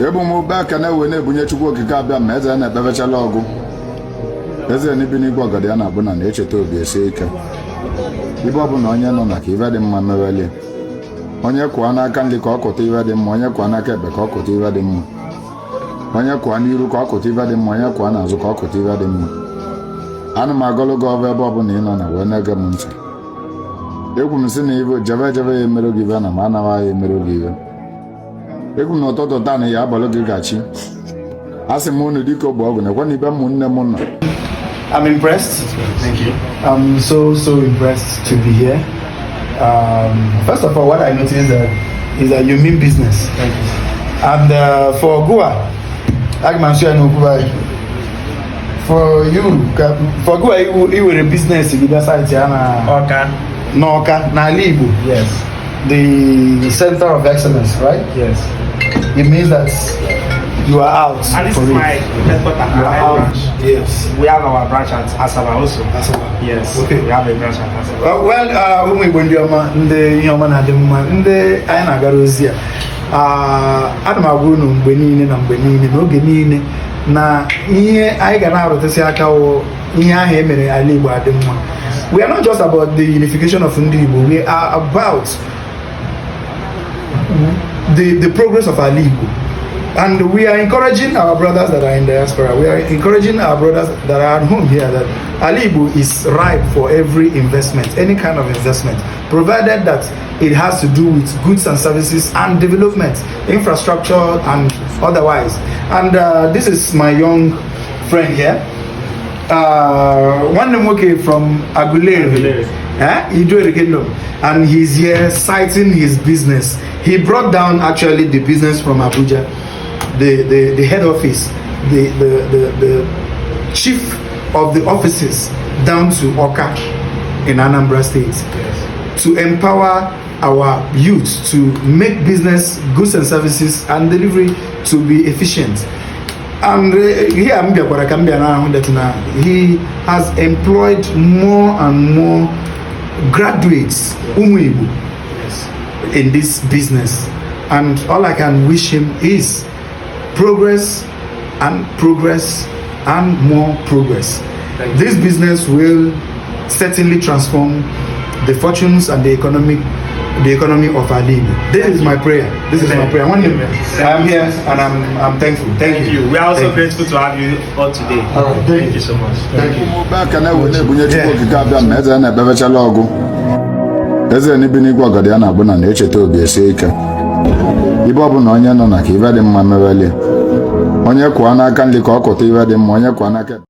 ebu m ụba aka na-ewe na-ebunye Chukwu okike abịa ma eze na-ekpebechala ọgụ eze n'ibi n'igwe ọgọdị ya na-abụ na na-echeta obi esie ike ibe ọbụla onye nọ na ka ibe dị mma mewelie onye kwụọ n'aka nri ka ọ kụta ibe dị mma onye kwụọ n'aka ekpe ka ọ kụta ibe dị mma onye kwụọ n'iru ka ọ kụta ibe dị mma onye kwụọ n'azụ ka ọ kụta ibe dị mma ana m agọlụ gị ọbụ ebe ọbụla ị nọ na wee na-ege m ntị ekwu m sị na ibe jebe ya emerụ gị ibe na ma anaghị ya emerụ gị ibe ekwu na ụtụtụ taa na ya abalụ gị gachi a sị m unu dịka ogbe ọgwụ na ekwe na ibe ụmụnne m nọ. I'm impressed. Thank you. I'm so impressed to be here. First of all, what I noticed is that you mean business. Thank you. And for Gua, for Gua, you were a business in the side Oka. Noka, Igbo. Yes. The center of excellence, right? Yes. It means that you are out. And this is my headquarters. You are out. Yes. We have our branch at Asaba also. Asaba. Yes. Okay. We have a branch at Asaba. When we went the human had the Aina Garozia. Adamagunu, Benini, and Benini, no Benini. Na I can have to say, we are not just about the unification of Igbo, we are about the progress of our Igbo. And we are encouraging our brothers that are in diaspora, we are encouraging our brothers that are at home here that Igbo is ripe for every investment, any kind of investment, provided that it has to do with goods and services and development, infrastructure and otherwise. And this is my young friend here. One name from Aguleri, and he's here citing his business. He brought down actually the business from Abuja, the head office, the chief of the offices down to Oka in Anambra State, yes, to empower our youth to make business, goods and services and delivery to be efficient. And here he has employed more and more graduates in this business, and all I can wish him is progress and more progress. This business will certainly transform the fortunes and the economy of our league. This is my prayer. This is my prayer. I am here and I'm thankful. Thank you. We are also grateful to have you all today. All right. Thank you so much. Thank you. eze n'ibi n'igwe ọgọdị ya na-abụ na na-echeta obi esie ike ibe ọbụla onye nọ na ka ibe dị mma mewelie onye kwụọ n'aka nri ka ọ kụta ibe dị mma onye kwụọ n'aka